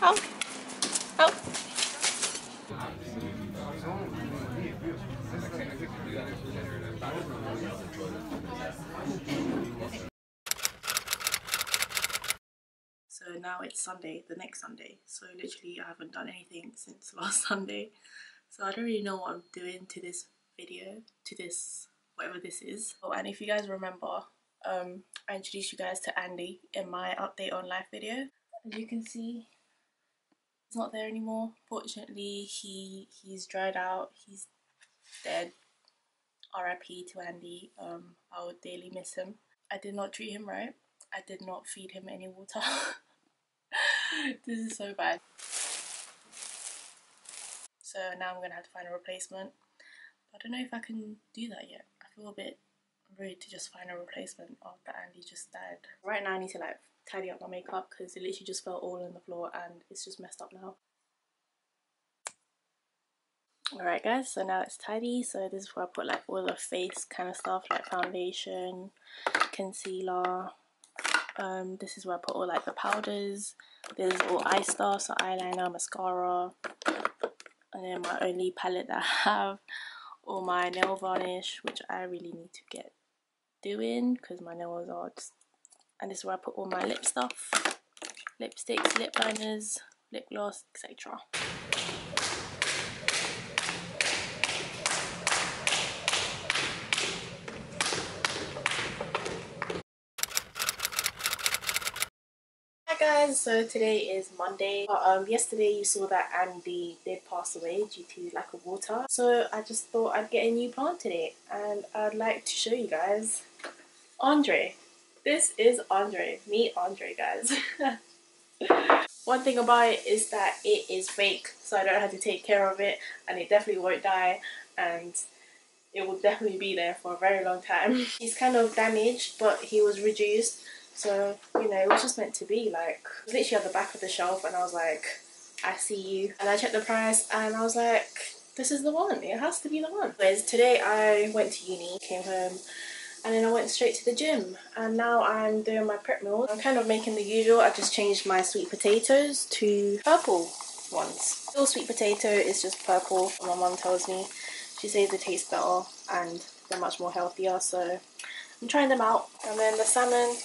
Help! Help! So now it's Sunday, the next Sunday. So literally I haven't done anything since last Sunday. So I don't really know what I'm doing to this video, to this, whatever this is. Oh, and if you guys remember, I introduced you guys to Andy in my update on life video. As you can see, he's not there anymore. Fortunately, he's dried out, he's dead. RIP to Andy. I would daily miss him. I did not treat him right. I did not feed him any water. This is so bad. So now I'm gonna have to find a replacement. I don't know if I can do that yet. I feel a bit rude to just find a replacement after Andy just died. Right now I need to like tidy up my makeup because it literally just fell all on the floor and it's just messed up now. Alright guys, so now it's tidy. So this is where I put like all the face kind of stuff like foundation, concealer. This is where I put all like the powders. This is all eye stuff, so eyeliner, mascara, and then my only palette that I have, all my nail varnish, which I really need to get doing because my nails are just... And this is where I put all my lip stuff, lipsticks, lip liners, lip gloss, etc. Hi guys, so today is Monday. Yesterday you saw that Andy did pass away due to lack of water. So I just thought I'd get a new plant today and I'd like to show you guys Andre. This is Andre. Meet Andre, guys. One thing about it is that it is fake, so I don't have to take care of it and it definitely won't die and it will definitely be there for a very long time. He's kind of damaged, but he was reduced. So, you know, it was just meant to be. Like, it was literally at the back of the shelf and I was like, I see you. And I checked the price and I was like, this is the one. It has to be the one. Anyways, today I went to uni, came home, and then I went straight to the gym. And now I'm doing my prep meals. I'm kind of making the usual. I just changed my sweet potatoes to purple ones. Still sweet potato, it's just purple, my mum tells me. She says they taste better and they're much more healthier. So I'm trying them out. And then the salmon.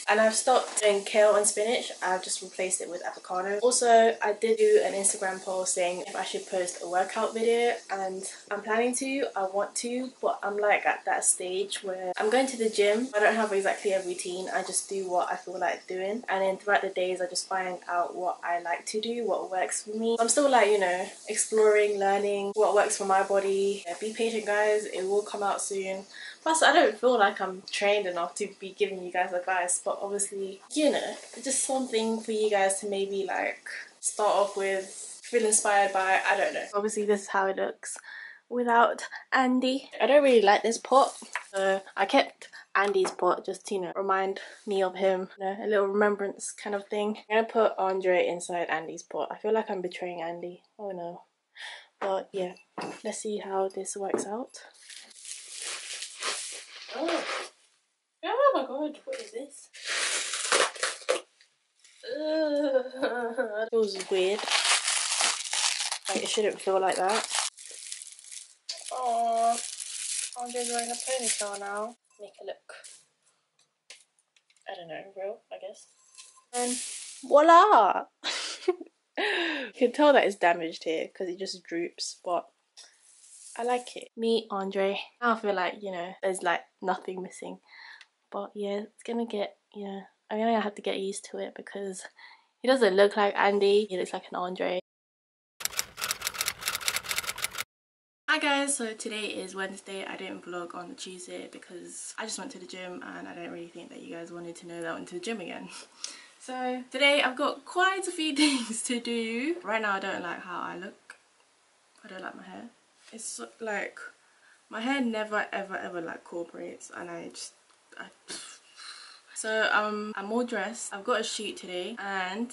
And I've stopped doing kale and spinach. I've just replaced it with avocado. Also, I did do an Instagram poll saying if I should post a workout video, and I'm planning to, I want to, but I'm like at that stage where I'm going to the gym. I don't have exactly a routine. I just do what I feel like doing, and then throughout the days I just find out what I like to do, what works for me. I'm still like, you know, exploring, learning what works for my body. Yeah, be patient guys, it will come out soon. Plus, I don't feel like I'm trained enough to be giving you guys advice, but obviously, you know, just something for you guys to maybe like start off with, feel inspired by, I don't know. Obviously, this is how it looks without Andy. I don't really like this pot, so I kept Andy's pot just to, you know, remind me of him, you know, a little remembrance kind of thing. I'm gonna put Andre inside Andy's pot. I feel like I'm betraying Andy. Oh no. But yeah, let's see how this works out. Oh my god, what is this? It feels weird. Like, it shouldn't feel like that. Oh, Andre's wearing a ponytail now. Make it look, I don't know, real, I guess. And voila! You can tell that it's damaged here because it just droops, but I like it. Meet Andre. Now I feel like, you know, there's like nothing missing. But yeah, it's gonna get, you know, I'm gonna have to get used to it because he doesn't look like Andy, he looks like an Andre. Hi guys, so today is Wednesday. I didn't vlog on the Tuesday because I just went to the gym and I don't really think that you guys wanted to know that I went to the gym again. So today I've got quite a few things to do. Right now I don't like how I look. I don't like my hair. It's like, my hair never ever like cooperates and so I'm all dressed. I've got a shoot today and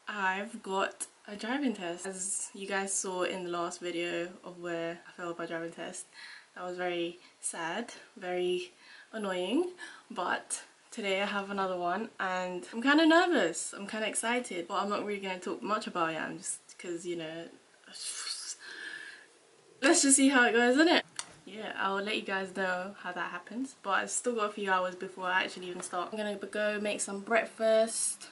I've got a driving test. As you guys saw in the last video of where I failed my driving test, that was very sad, very annoying, but Today I have another one and I'm kind of nervous. I'm kind of excited, but I'm not really going to talk much about it. I'm just because, you know, let's just see how it goes, isn't it? Yeah, I'll let you guys know how that happens, but I've still got a few hours before I actually even start. I'm going to go make some breakfast.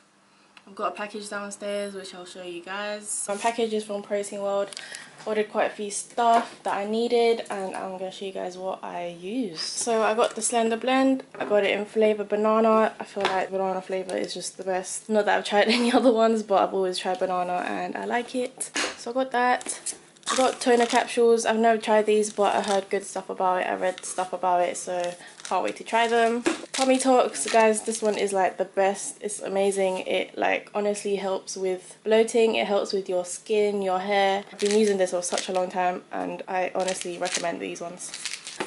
I've got a package downstairs which I'll show you guys. My package is from Protein World. Ordered quite a few stuff that I needed and I'm going to show you guys what I use. So I got the Slender Blend. I got it in flavour banana. I feel like banana flavour is just the best. Not that I've tried any other ones, but I've always tried banana and I like it. So I got that. I got toner capsules. I've never tried these, but I heard good stuff about it. I read stuff about it, so can't wait to try them. Tummy Talks, guys, this one is like the best. It's amazing. It like honestly helps with bloating. It helps with your skin, your hair. I've been using this for such a long time and I honestly recommend these ones.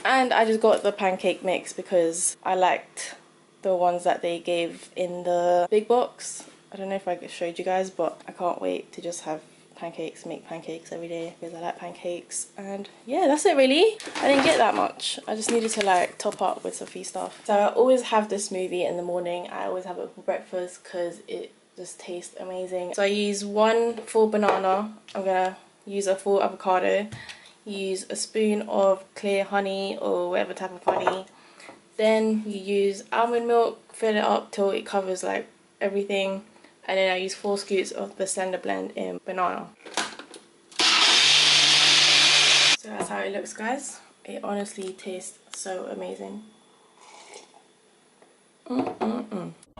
And I just got the pancake mix because I liked the ones that they gave in the big box. I don't know if I showed you guys, but I can't wait to just have pancakes, make pancakes every day because I like pancakes. And yeah, that's it really. I didn't get that much. I just needed to like top up with some few stuff. So I always have this smoothie in the morning. I always have it for breakfast because it just tastes amazing. So I use one full banana. I'm gonna use a full avocado. Use a spoon of clear honey or whatever type of honey. Then you use almond milk, fill it up till it covers like everything. And then I use 4 scoops of the Slender Blend in banana. So that's how it looks, guys. It honestly tastes so amazing.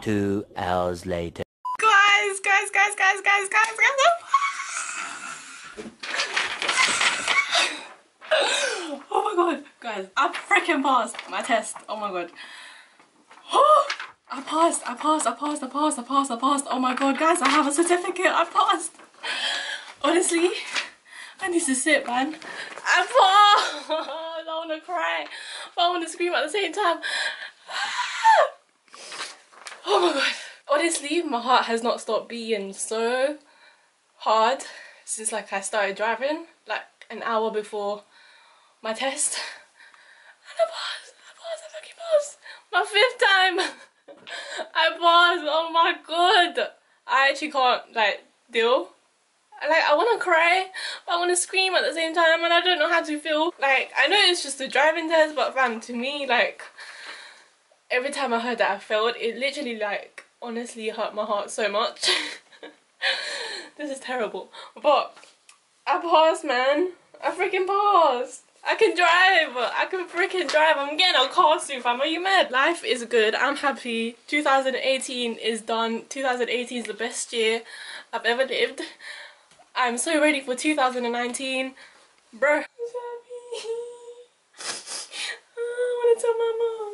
2 hours later. Guys. Oh my god, guys, I freaking passed my test. Oh my god. I passed. Oh my god, guys, I have a certificate. I passed. Honestly, I need to sit, man. I passed. I don't want to cry, but I want to scream at the same time. Oh my god. Honestly, my heart has not stopped beating so hard since like I started driving, like an hour before my test. And I fucking passed. My 5th time. I paused. Oh my god. I actually can't like deal. I want to cry, but I want to scream at the same time and I don't know how to feel. Like, I know it's just a driving test, but fam, to me, like, every time I heard that I failed, it literally like honestly hurt my heart so much. This is terrible. But I passed, man. I freaking passed. I can drive. I can freaking drive. I'm getting a car soon, fam. Are you mad? Life is good. I'm happy. 2018 is done. 2018 is the best year I've ever lived. I'm so ready for 2019. Bro. I'm so happy. I want to tell my mom.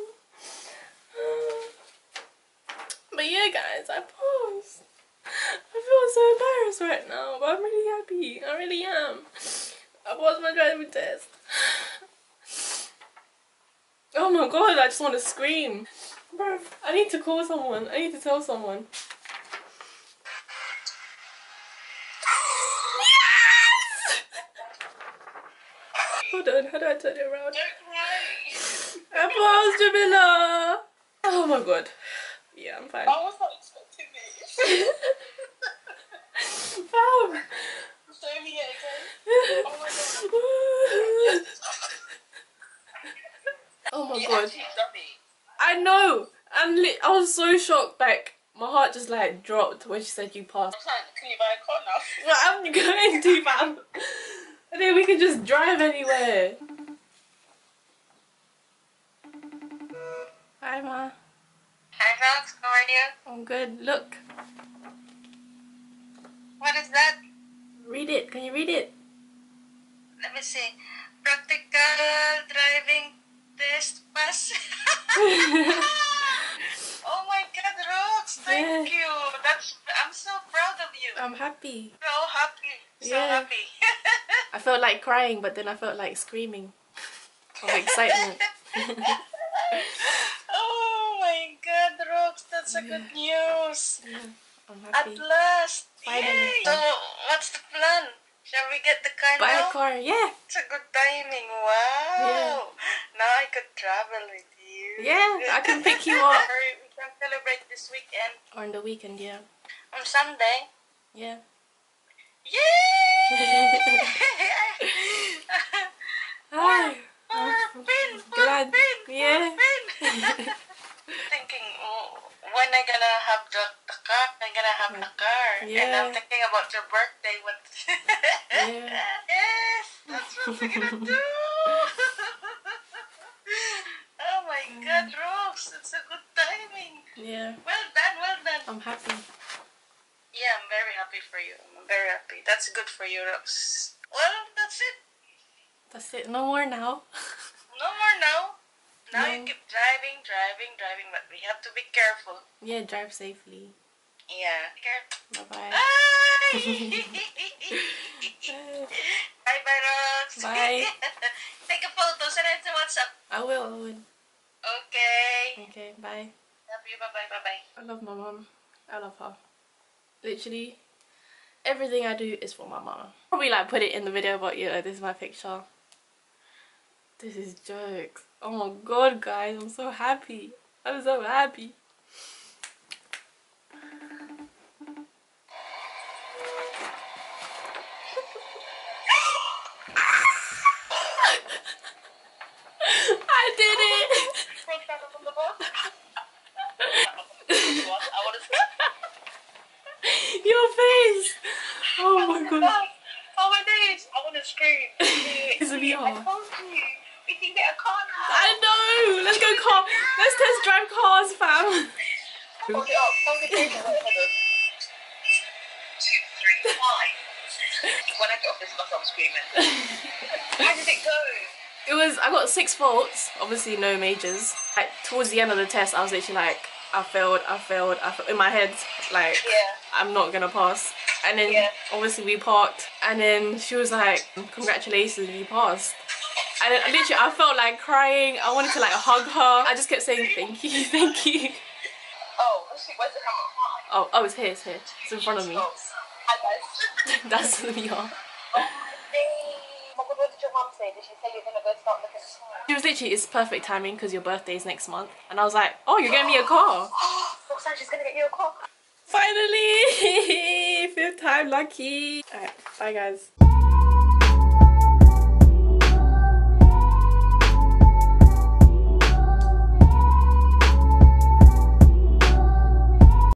But yeah, guys, I passed. I feel so embarrassed right now, but I'm really happy. I really am. I passed my driving test. Oh my god, I just want to scream. Bro, I need to call someone. I need to tell someone. Yes! Hold on, how do I turn it around? Don't cry. I passed, Jamila. Oh my god. Yeah, I'm fine. I was not expecting this. Fam. Show me it again. Oh my god. Oh my god. I know. I was so shocked. Like, my heart just like dropped when she said you passed. Can you buy a car now? Well, I'm going to, fam. And then we can just drive anywhere. Hi, Ma. Hi, Rox. How are you? I'm good. Look. What is that? Read it. Can you read it? Let me see. Practical driving test pass. Oh my god, Rox. Thank you. I'm so proud of you. I'm happy. So happy. So happy. I felt like crying, but then I felt like screaming of excitement. Oh my god, Rox. That's a good news. Yeah, I'm happy. At last. Finally. Yay. So, what's the plan? Shall we get the car Buy now? a car, yeah. It's a good timing. Wow. Yeah. Now I could travel with you. Yeah, I can pick you up. We can celebrate this weekend. Or on the weekend, yeah. On Sunday. Yeah. Yay! Hi. Pin, Glad. pin, Yeah. pin. Thinking, when I gonna have the car? I'm gonna have the car. Yeah. And I'm thinking about your birthday. What? Yeah. Yes, that's what we're gonna do. Oh my God, Rox, it's a good timing. Yeah. Well done, well done. I'm happy. Yeah, I'm very happy for you. I'm very happy. That's good for you, Rox. Well, that's it. That's it. No more now. No more now. Now No. you keep driving, but we have to be careful. Yeah, drive safely. Yeah. Bye-bye. Bye. Bye, Rox. Bye. Take a photo, send it to WhatsApp. I will. Okay. Okay, bye. Love you. Bye-bye. I love my mom. I love her. Literally, everything I do is for my mama. Probably like put it in the video, but yeah, this is my picture. This is jokes. Oh my god, guys, I'm so happy. I'm so happy. I did it. Your face. Oh my god. Oh my days, I want to scream. It's a VR. I told you, we can get a car now. I know. Let's go car. Let's test drive cars, fam. Hold it up, hold it down. 2, 3, 5. When I got off this bus, I was screaming. How did it go? It was, I got 6 faults, obviously no majors. Like towards the end of the test, I was literally like, I failed. In my head, like, I'm not gonna pass. And then obviously we parked, and then she was like, congratulations, you passed. And then literally I felt like crying. I wanted to like hug her. I just kept saying thank you, thank you. Oh, where's the camera? Oh, it's here, it's here. It's in front of me. Hi guys. That's me, yeah. What did your mum say? Did she say you're gonna go start looking at cars? She was literally, it's perfect timing because your birthday is next month. And I was like, oh, you're getting me a car. Roxanne, she's gonna get you a car. Finally! 5th time lucky. Alright, bye guys.